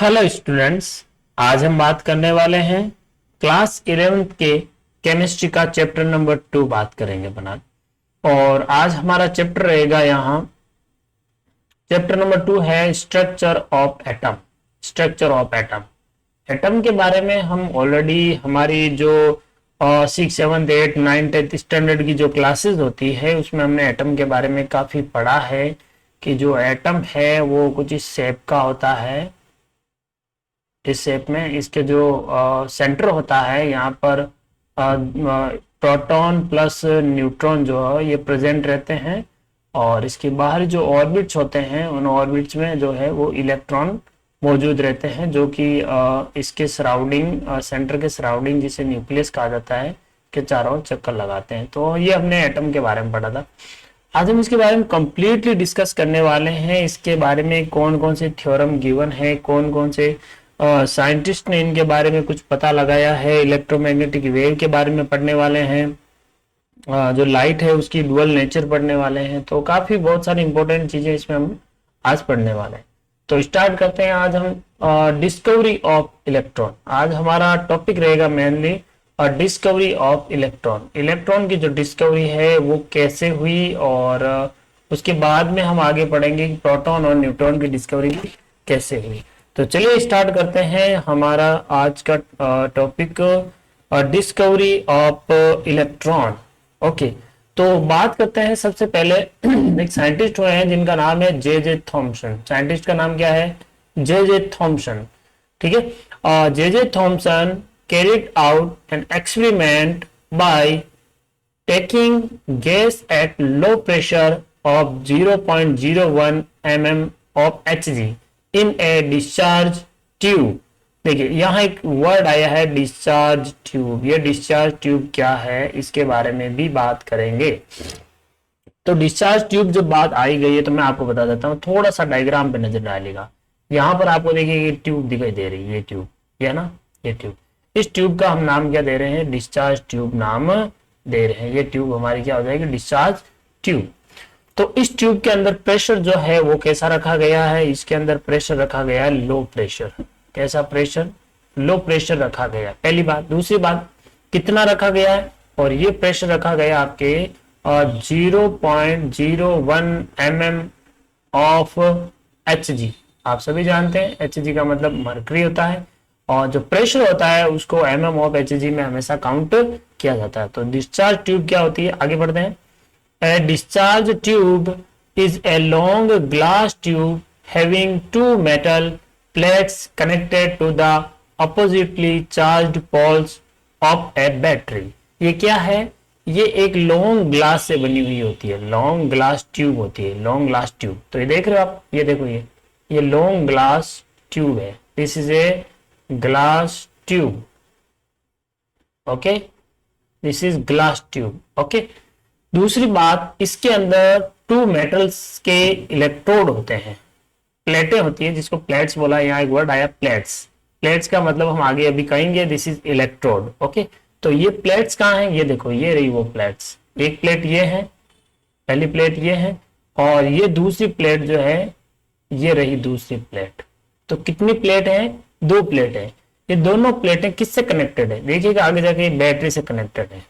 Hello students, आज हम बात करने वाले हैं क्लास 11th के केमिस्ट्री का चैप्टर नंबर 2 बात करेंगे बना। और आज हमारा चैप्टर रहेगा यहाँ चैप्टर नंबर 2 है structure of atom. Structure of atom, atom के बारे में हम ऑलरेडी हमारी जो 6, 7, 8, 9, 10th स्टैंडर्ड की जो क्लासेस होती है उसमें हमने एटम के बारे में काफी पढ़ा है कि जो एटम है वो कुछ इस शेप का होता है। इस शेप में इसके जो सेंटर होता है यहाँ पर प्रोटॉन प्लस न्यूट्रॉन जो है ये प्रेजेंट रहते हैं, और इसके बाहर जो ऑर्बिट्स होते हैं उन ऑर्बिट्स में जो है वो इलेक्ट्रॉन मौजूद रहते हैं जो कि इसके सराउंडिंग सेंटर के सराउंडिंग जिसे न्यूक्लियस कहा जाता है के चारों चक्कर लगाते हैं। तो ये हमने एटम के बारे में पढ़ा था। आज हम इसके बारे में कंप्लीटली डिस्कस करने वाले हैं। इसके बारे में कौन कौन से थ्योरम गिवन है, कौन कौन से साइंटिस्ट ने इनके बारे में कुछ पता लगाया है, इलेक्ट्रोमैग्नेटिक वेव के बारे में पढ़ने वाले हैं, जो लाइट है उसकी डुअल नेचर पढ़ने वाले हैं। तो काफी बहुत सारी इंपॉर्टेंट चीजें इसमें हम आज पढ़ने वाले हैं। तो स्टार्ट करते हैं। आज हम डिस्कवरी ऑफ इलेक्ट्रॉन, आज हमारा टॉपिक रहेगा mainly discovery of electron. Electron की जो डिस्कवरी है वो कैसे हुई, और उसके बाद में हम आगे पढ़ेंगे कि प्रोटॉन और न्यूट्रॉन की डिस्कवरी कैसे हुई। तो चलिए स्टार्ट करते हैं हमारा आज का topic discovery of electron. Okay, तो बात करते हैं सबसे पहले एक साइंटिस्ट हुए हैं जिनका नाम है जे थॉमसन। साइंटिस्ट का नाम क्या है? J Thomson. ठीक है, J Thomson carried out an experiment by taking gas at low pressure of 0.01 mm of Hg in a discharge tube। देखिए यहाँ एक वर्ड आया है डिस्चार्ज ट्यूब। ये डिस्चार्ज ट्यूब क्या है इसके बारे में भी बात करेंगे। तो डिस्चार्ज ट्यूब जब बात आई गई है तो मैं आपको बता देता हूँ, थोड़ा सा डायग्राम पे नजर डालेगा। यहाँ पर आपको देखिए ये ट्यूब दिखाई दे रही है, ये ट्यूब, ये ना, ये ट्यूब। इस ट्यूब का हम नाम क्या दे रहे हैं? डिस्चार्ज ट्यूब नाम दे रहे हैं। ये ट्यूब हमारी क्या हो जाएगी? Discharge tube. तो इस ट्यूब के अंदर प्रेशर जो है वो कैसा रखा गया है? इसके अंदर प्रेशर रखा गया है लो प्रेशर। कैसा प्रेशर? लो प्रेशर रखा गया, पहली बात। दूसरी बात, कितना रखा गया है? और ये प्रेशर रखा गया आपके 0.01 mm ऑफ Hg। आप सभी जानते हैं Hg का मतलब मरकरी होता है, और जो प्रेशर होता है उसको mm ऑफ Hg में हमेशा काउंट किया जाता है। तो डिस्चार्ज ट्यूब क्या होती है? आगे बढ़ते हैं। A discharge tube is a long glass tube having two metal plates connected to the oppositely charged poles of a battery। ये क्या है? ये एक लॉन्ग ग्लास से बनी हुई होती है, लॉन्ग ग्लास ट्यूब होती है, लॉन्ग ग्लास ट्यूब। तो ये देख रहे हो आप, ये देखो, ये लॉन्ग ग्लास ट्यूब है। This is a glass tube. Okay, this is glass tube. Okay, दूसरी बात, इसके अंदर टू मेटल्स के इलेक्ट्रोड होते हैं, प्लेटें होती है, जिसको प्लेट्स बोला। यहाँ एक वर्ड आया प्लेट्स। प्लेट्स का मतलब हम आगे अभी कहेंगे, दिस इज इलेक्ट्रोड। ओके, तो ये प्लेट्स कहाँ हैं? ये देखो, ये रही वो प्लेट्स। एक प्लेट ये है, पहली प्लेट ये है, और ये दूसरी प्लेट जो है ये रही दूसरी प्लेट। तो कितनी प्लेट है? 2 प्लेट है। ये दोनों प्लेटें किससे कनेक्टेड है? देखिएगा आगे जाके बैटरी से कनेक्टेड है।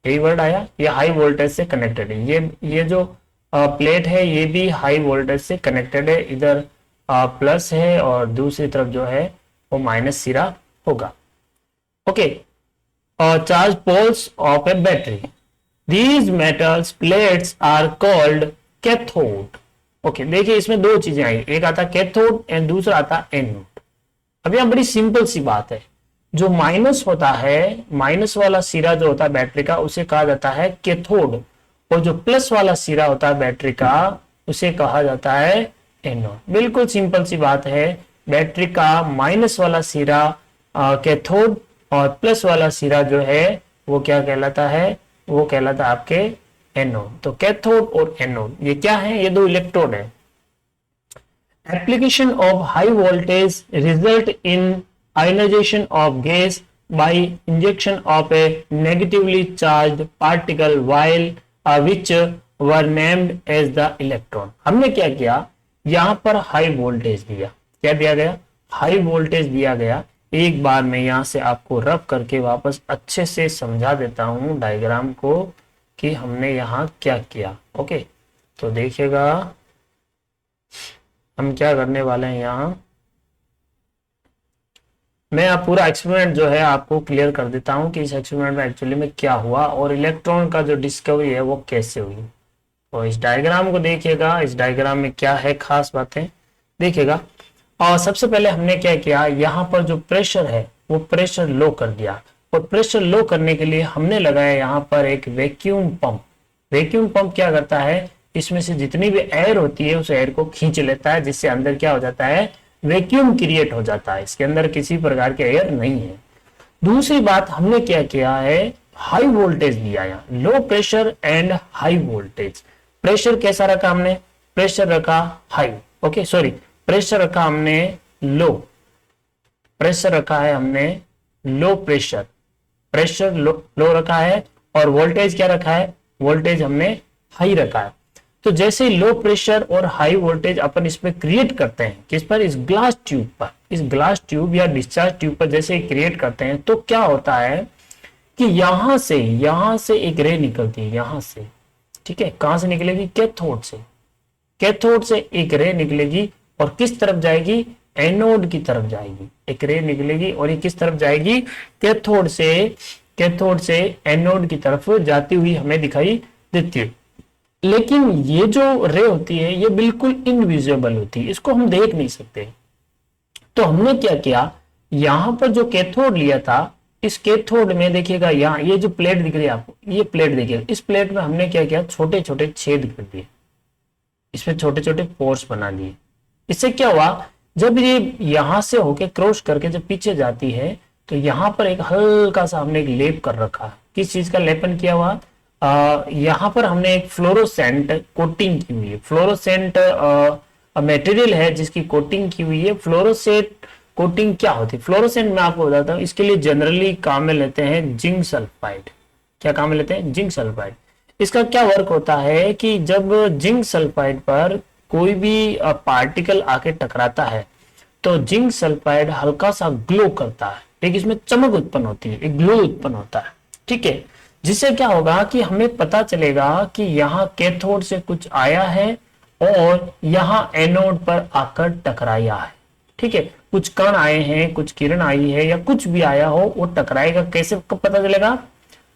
यही वर्ड आया, ये हाई वोल्टेज से कनेक्टेड है। ये जो प्लेट है ये भी हाई वोल्टेज से कनेक्टेड है। इधर प्लस है और दूसरी तरफ जो है वो माइनस सिरा होगा। Okay, charge poles of a battery. These metals plates are called cathode. Okay, देखिए इसमें 2 चीजें आई, एक आता कैथोड एंड दूसरा आता एनोड। अब यहाँ बड़ी सिंपल सी बात है, जो माइनस होता है, माइनस वाला सिरा जो होता है बैटरी का उसे कहा जाता है कैथोड, और जो प्लस वाला सिरा होता है बैटरी का उसे कहा जाता है एनोड। बिल्कुल सिंपल सी बात है। बैटरी का माइनस वाला सिरा कैथोड और प्लस वाला सिरा जो है वो क्या कहलाता है? वो कहलाता है आपके एनोड। तो कैथोड और एनोड ये क्या है? ये 2 इलेक्ट्रोड है। Application of high voltage result in ionization of gas by injection of a negatively charged particle while which were named as the electron। हमने क्या किया? यहाँ पर हाई वोल्टेज दिया। क्या दिया गया? हाई वोल्टेज दिया गया। एक बार मैं यहाँ से आपको रब करके वापस अच्छे से समझा देता हूँ डायग्राम को कि हमने यहाँ क्या किया। ओके, तो देखिएगा हम क्या करने वाले हैं। यहाँ मैं आप पूरा एक्सपेरिमेंट जो है आपको क्लियर कर देता हूँ कि इस एक्सपेरिमेंट में एक्चुअली में क्या हुआ और इलेक्ट्रॉन का जो डिस्कवरी है वो कैसे हुई। तो इस डायग्राम को देखिएगा, इस डायग्राम में क्या है खास बातें देखिएगा। और सबसे पहले हमने क्या किया, यहाँ पर जो प्रेशर है वो प्रेशर लो कर दिया, और प्रेशर लो करने के लिए हमने लगाया यहाँ पर एक वैक्यूम पंप। वैक्यूम पंप क्या करता है, इसमें से जितनी भी एयर होती है उस एयर को खींच लेता है, जिससे अंदर क्या हो जाता है, वैक्यूम क्रिएट हो जाता है। इसके अंदर किसी प्रकार के एयर नहीं है। दूसरी बात हमने क्या किया है, हाई वोल्टेज दिया है, low pressure and high voltage. Pressure कैसा रखा हमने, प्रेशर रखा हाई, ओके सॉरी, प्रेशर रखा हमने लो, प्रेशर रखा है हमने लो प्रेशर, प्रेशर लो रखा है, और वोल्टेज क्या रखा है, वोल्टेज हमने हाई रखा है। तो जैसे लो प्रेशर और हाई वोल्टेज अपन इसमें क्रिएट करते हैं, किस पर, इस ग्लास ट्यूब पर, इस ग्लास ट्यूब या डिस्चार्ज ट्यूब पर जैसे क्रिएट करते हैं, तो क्या होता है कि यहां से एक रे निकलती है, यहां से, ठीक है, कहां से निकलेगी, कैथोड से, कैथोड से एक रे निकलेगी और किस तरफ जाएगी, एनोड की तरफ जाएगी। एक रे निकलेगी और ये किस तरफ जाएगी, कैथोड से एनोड की तरफ जाती हुई हमें दिखाई देती है। लेकिन ये जो रे होती है ये बिल्कुल इनविजिबल होती है, इसको हम देख नहीं सकते। तो हमने क्या किया, यहां पर जो कैथोड लिया था, इस कैथोड में देखिएगा, यहाँ ये जो प्लेट दिख रही है आपको, ये प्लेट देखिएगा, इस प्लेट में हमने क्या किया, छोटे छोटे छेद कर दिए, इसमें छोटे छोटे पोर्स बना दिए। इससे क्या हुआ, जब ये यहां से होके क्रॉस करके जब पीछे जाती है, तो यहां पर एक हल्का सा हमने एक लेप कर रखा है। किस चीज का लेपन किया हुआ, यहां पर हमने एक फ्लोरोसेंट कोटिंग की हुई है। फ्लोरोसेंट मटेरियल है जिसकी कोटिंग की हुई है। फ्लोरोसेंट कोटिंग क्या होती है, फ्लोरोसेंट मैं आपको बताता हूँ। इसके लिए जनरली काम में लेते हैं जिंक सल्फाइड। क्या काम में लेते हैं, जिंक सल्फाइड। इसका क्या वर्क होता है कि जब जिंक सल्फाइड पर कोई भी पार्टिकल आके टकराता है, तो जिंक सल्फाइड हल्का सा ग्लो करता है, एक इसमें चमक उत्पन्न होती है, एक ग्लो उत्पन्न होता है, ठीक है। जिससे क्या होगा कि हमें पता चलेगा कि यहाँ कैथोड से कुछ आया है और यहाँ एनोड पर आकर टकराया है, ठीक है। कुछ कण आए हैं, कुछ किरण आई है, या कुछ भी आया हो, वो टकराएगा। कैसे, कब पता चलेगा,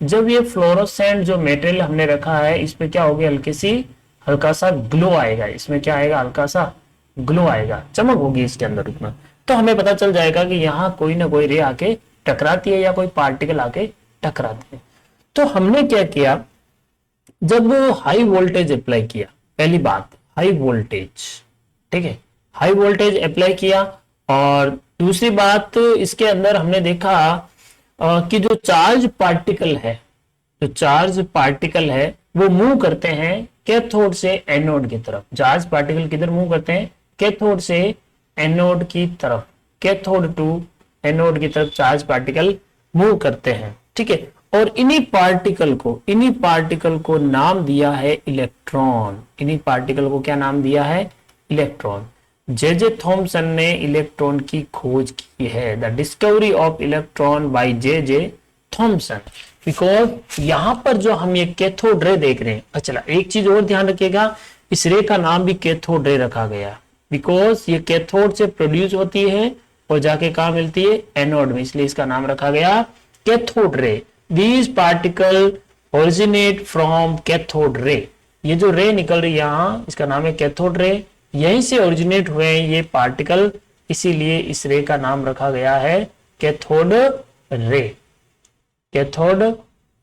जब ये फ्लोरोसेंट जो मेटेरियल हमने रखा है, इसमें क्या होगी, हल्का सा ग्लो आएगा। इसमें क्या आएगा, हल्का सा ग्लो आएगा, चमक होगी इसके अंदर उतना। तो हमें पता चल जाएगा कि यहाँ कोई ना कोई रे आके टकराती है या कोई पार्टिकल आके टकराती है। तो हमने क्या किया, जब हाई वोल्टेज अप्लाई किया, पहली बात हाई वोल्टेज, ठीक है, हाई वोल्टेज अप्लाई किया। और दूसरी बात, इसके अंदर हमने देखा कि जो चार्ज पार्टिकल है, जो चार्ज पार्टिकल है वो मूव करते हैं कैथोड से एनोड की तरफ। चार्ज पार्टिकल किधर मूव करते हैं, कैथोड से एनोड की तरफ, कैथोड टू एनोड की तरफ चार्ज पार्टिकल मूव करते हैं, ठीक है। और इन्हीं पार्टिकल को नाम दिया है इलेक्ट्रॉन। इन्हीं पार्टिकल को क्या नाम दिया है, इलेक्ट्रॉन। जे थॉमसन ने इलेक्ट्रॉन की खोज की है, the discovery of electron by J Thomson. Because यहां पर जो हम ये कैथोड रे देख रहे हैं, अच्छा एक चीज और ध्यान रखिएगा, इस रे का नाम भी कैथोड रे रखा गया, बिकॉज ये कैथोड से प्रोड्यूस होती है और जाके कहां मिलती है, एनोड में, इसलिए इसका नाम रखा गया cathode ray. These particle originate from cathode ray। ये जो रे निकल रही है यहाँ, इसका नाम है कैथोड रे, यहीं से ओरिजिनेट हुए हैं ये पार्टिकल, इसीलिए इस रे का नाम रखा गया है कैथोड रे, कैथोड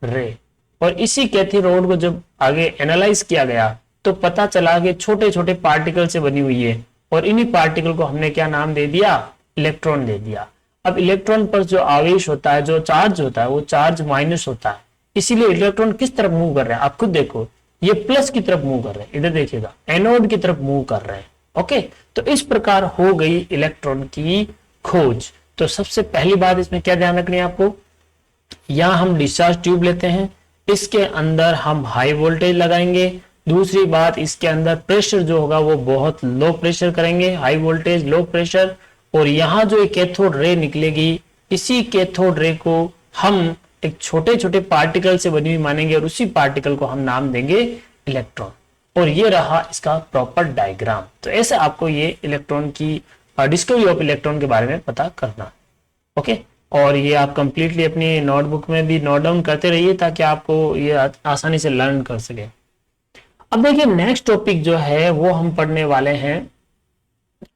रे। और इसी कैथोड को जब आगे एनालाइज किया गया तो पता चला कि छोटे छोटे पार्टिकल से बनी हुई है, और इन्हीं पार्टिकल को हमने क्या नाम दे दिया, इलेक्ट्रॉन दे दिया। अब इलेक्ट्रॉन पर जो आवेश होता है, जो चार्ज होता है, वो चार्ज माइनस होता है, इसीलिए इलेक्ट्रॉन किस तरफ मूव कर रहे हैं, आप खुद देखो, ये प्लस की तरफ मूव कर रहे हैं, इधर देखिएगा एनोड की तरफ मूव कर रहे हैं, ओके। तो इस प्रकार हो गई इलेक्ट्रॉन की खोज। तो सबसे पहली बात इसमें क्या ध्यान रखनी है आपको, यहां हम डिस्चार्ज ट्यूब लेते हैं, इसके अंदर हम हाई वोल्टेज लगाएंगे। दूसरी बात, इसके अंदर प्रेशर जो होगा वो बहुत लो प्रेशर करेंगे, हाई वोल्टेज लो प्रेशर। और यहाँ जो एक कैथोड रे निकलेगी, इसी कैथोड रे को हम एक छोटे छोटे पार्टिकल से बनी हुई मानेंगे और उसी पार्टिकल को हम नाम देंगे इलेक्ट्रॉन। और ये रहा इसका प्रॉपर डायग्राम। तो ऐसे आपको ये इलेक्ट्रॉन की डिस्कवरी ऑफ इलेक्ट्रॉन के बारे में पता करना। ओके, और ये आप कंप्लीटली अपनी नोटबुक में भी नोट डाउन करते रहिए ताकि आपको ये आसानी से लर्न कर सके। अब देखिए नेक्स्ट टॉपिक जो है वो हम पढ़ने वाले हैं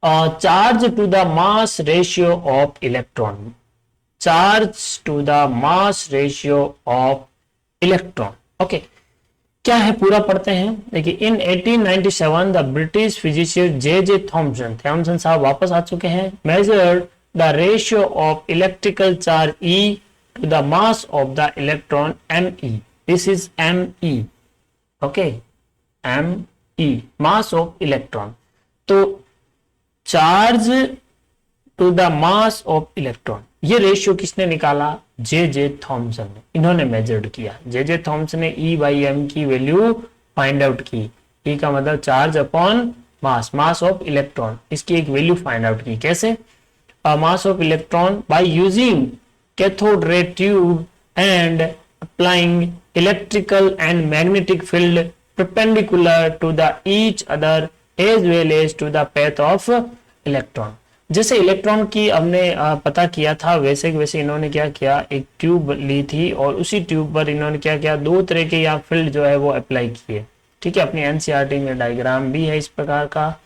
charge to the mass ratio of electron. Charge to the mass ratio of electron. Okay, क्या है पूरा पढ़ते हैं। देखिए in 1897 the British physician J Thomson साहब वापस आ चुके हैं। Measured the ratio of electrical charge E to the mass of the electron Me। This is Me। Okay, Me mass of electron. तो charge to the mass of electron, ये ratio किसने निकाला? J Thomson ने। इन्होंने measured किया। J Thomson ने E/m की value find out की। E का मतलब charge upon mass, mass of electron, इसकी एक वैल्यू फाइंड आउट की। कैसे? Mass of electron by using cathode ray tube and applying electrical and magnetic field perpendicular to the each other as well as to the path of electron. जैसे electron की हमने पता किया था वैसे वैसे इन्होंने क्या किया, एक ट्यूब ली थी और उसी ट्यूब पर इन्होंने क्या किया, दो तरह के यहाँ फील्ड जो है वो अप्लाई किए। ठीक है, अपनी एनसीईआरटी में डायग्राम भी है इस प्रकार का।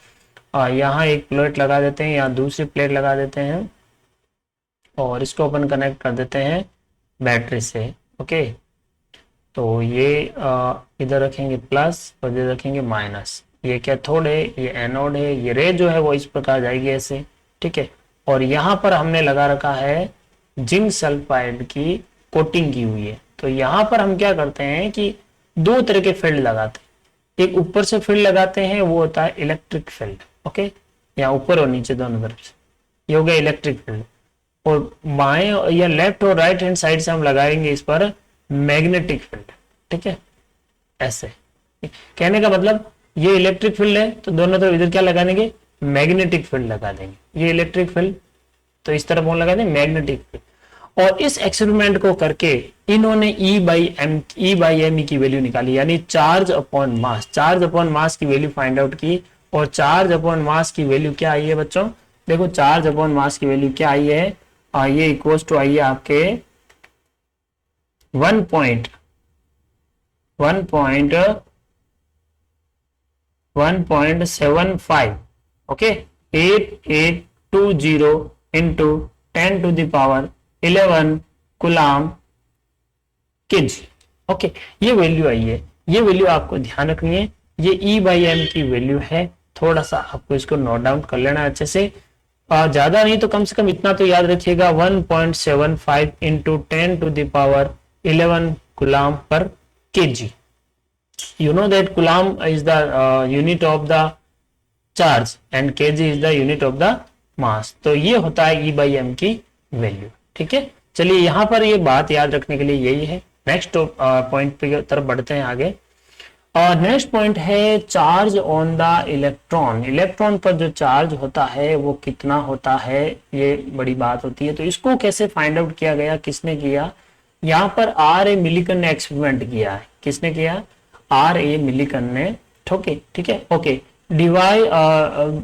यहाँ एक प्लेट लगा देते हैं, यहाँ दूसरी प्लेट लगा देते हैं और इसको अपन कनेक्ट कर देते हैं बैटरी से। ओके, तो ये इधर रखेंगे प्लस और इधर रखेंगे माइनस। ये कैथोड है, ये एनोड है, ये रे जो है वो इस प्रकार जाएगी ऐसे। ठीक है, और यहाँ पर हमने लगा रखा है जिंक सल्फाइड की कोटिंग की हुई है। तो यहाँ पर हम क्या करते हैं कि दो तरह के फील्ड लगाते हैं। एक ऊपर से फील्ड लगाते हैं, वो होता है इलेक्ट्रिक फील्ड। ओके, यहाँ ऊपर और नीचे दोनों तरफ से, ये हो गया इलेक्ट्रिक फील्ड। और बाएं या लेफ्ट और राइट हैंड साइड से हम लगाएंगे इस पर मैग्नेटिक फील्ड। ठीक है, ऐसे कहने का मतलब ये इलेक्ट्रिक फील्ड है तो दोनों तरफ इधर क्या लगा देंगे, मैग्नेटिक फील्ड लगा देंगे। ये इलेक्ट्रिक फील्ड तो इस तरफ कौन लगा देंगे, मैग्नेटिक फील्ड। और इस एक्सपेरिमेंट को करके इन्होंने E/m की वैल्यू निकाली, यानी चार्ज अपॉन मास। चार्ज अपॉन मास की वैल्यू फाइंड आउट की। और चार्ज अपॉन मास की वैल्यू क्या आई है बच्चों? देखो चार्ज अपॉन मास की वैल्यू क्या आई है, ये इक्वल्स टू आई है आपके 1.75 okay 8820 into 10 to the power 11 coulomb KG. Okay, ये वैल्यू आई है। ये वैल्यू आपको ध्यान रखनी है, ये E/m की वैल्यू है। थोड़ा सा आपको इसको नोट डाउन कर लेना अच्छे से, ज्यादा नहीं तो कम से कम इतना तो याद रखिएगा, 1.75 into 10 to the power 11 coulomb पर KG. You know that coulomb is the unit of the charge and kg is the unit of the mass। तो ये होता है E/m की वैल्यू। ठीक है, चलिए यहाँ पर ये बात याद रखने के लिए यही है। नेक्स्ट पॉइंट पे तरफ बढ़ते हैं आगे। नेक्स्ट पॉइंट है charge on the electron. Electron पर जो चार्ज होता है वो कितना होता है, ये बड़ी बात होती है। तो इसको कैसे फाइंड आउट किया गया, किसने किया? यहाँ पर R.A. मिलिकन ने एक्सपेरिमेंट किया है। किसने किया? R.A. मिलिकन ने। ठीक है, okay.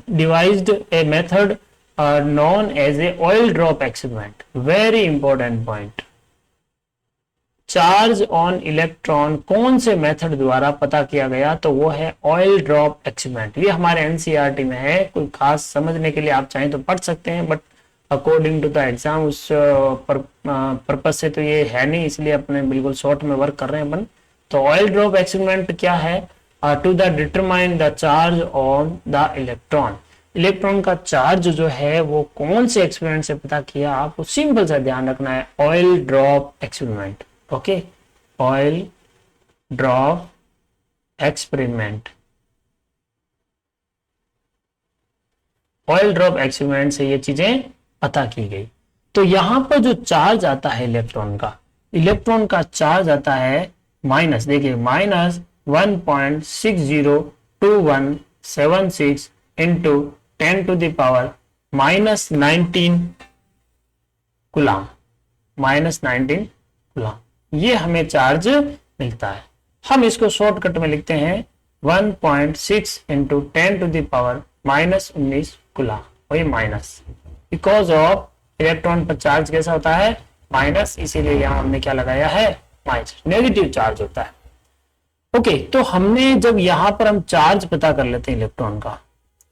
Devised a method known as a oil drop experiment। very important point। Charge on electron कौन से मेथड द्वारा पता किया गया? तो वो है ऑयल ड्रॉप एक्सपेरिमेंट। ये हमारे एनसीईआरटी में है, कोई खास समझने के लिए आप चाहें तो पढ़ सकते हैं, but according to the exam उस पर्पज से तो ये है नहीं, इसलिए अपने बिल्कुल शॉर्ट में वर्क कर रहे हैं अपन। तो ऑयल ड्रॉप एक्सपेरिमेंट क्या है? To the determine the charge on the electron. Electron का चार्ज जो है वो कौन से एक्सपेरिमेंट से पता किया? आपको सिंपल सा ध्यान रखना है, oil drop experiment. Okay, oil drop experiment. Oil drop experiment से ये चीजें पता की गई। तो यहां पर जो चार्ज आता है इलेक्ट्रॉन का चार्ज आता है माइनस, देखिए minus 1.602176 into 10 to the power -19 coulomb, -19 coulomb, ये हमें चार्ज मिलता है। हम इसको शॉर्टकट में लिखते हैं 1.6 इंटू 10⁻⁻19 कूलम, वही माइनस, बिकॉज ऑफ इलेक्ट्रॉन पर चार्ज कैसा होता है, माइनस, इसीलिए यहां हमने क्या लगाया है, माइनस, नेगेटिव चार्ज होता है। ओके, तो हमने जब यहां पर हम चार्ज पता कर लेते हैं इलेक्ट्रॉन का,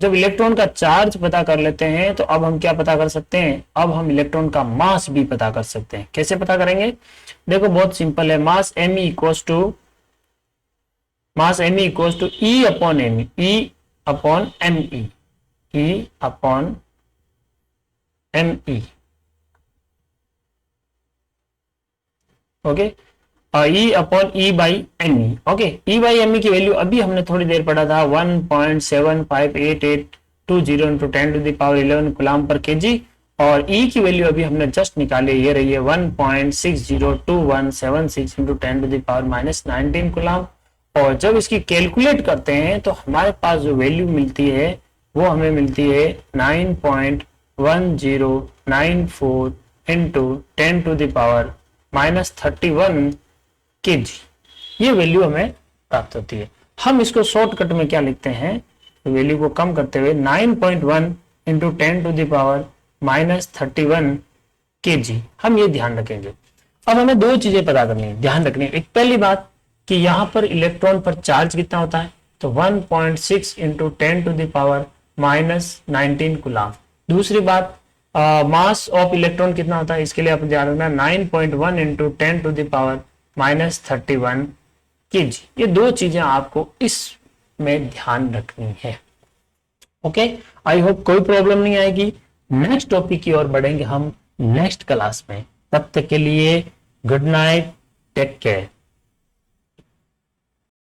जब इलेक्ट्रॉन का चार्ज पता कर लेते हैं तो अब हम क्या पता कर सकते हैं, अब हम इलेक्ट्रॉन का मास भी पता कर सकते हैं। कैसे पता करेंगे, देखो बहुत सिंपल है, mass m equals to E upon m, E upon me, E upon me, okay, E upon E by me, okay, E by me की वैल्यू अभी हमने थोड़ी देर पढ़ा था 1.75882 इंटू 10⁻11 कूलम पर केजी, और E की वैल्यू अभी हमने जस्ट निकाली, ये रही है 1.602176 इंटू 10⁻⁻19 कूलम। और जब इसकी कैलकुलेट करते हैं तो हमारे पास जो वैल्यू मिलती है वो हमें मिलती है 9.1094 इंटू 10⁻⁻31 kg, ये वैल्यू हमें प्राप्त होती है। हम इसको शॉर्टकट में क्या लिखते हैं, वैल्यू को कम करते हुए 9.1 इंटू 10⁻⁻31 kg, हम ये ध्यान रखेंगे। अब हमें दो चीजें पता करनी है, ध्यान रखनी है। एक पहली बात कि यहां पर इलेक्ट्रॉन पर चार्ज कितना होता है, तो 1.6 इंटू 10⁻⁻19 कूलम। दूसरी बात, मास ऑफ इलेक्ट्रॉन कितना होता है, इसके लिए आप ध्यान रखना 9.1 इंटू 10⁻⁻31 kg। ये दो चीजें आपको इसमें ध्यान रखनी है। ओके, आई होप कोई प्रॉब्लम नहीं आएगी। नेक्स्ट टॉपिक की ओर बढ़ेंगे हम नेक्स्ट क्लास में। तब तक के लिए गुड नाइट, टेक केयर।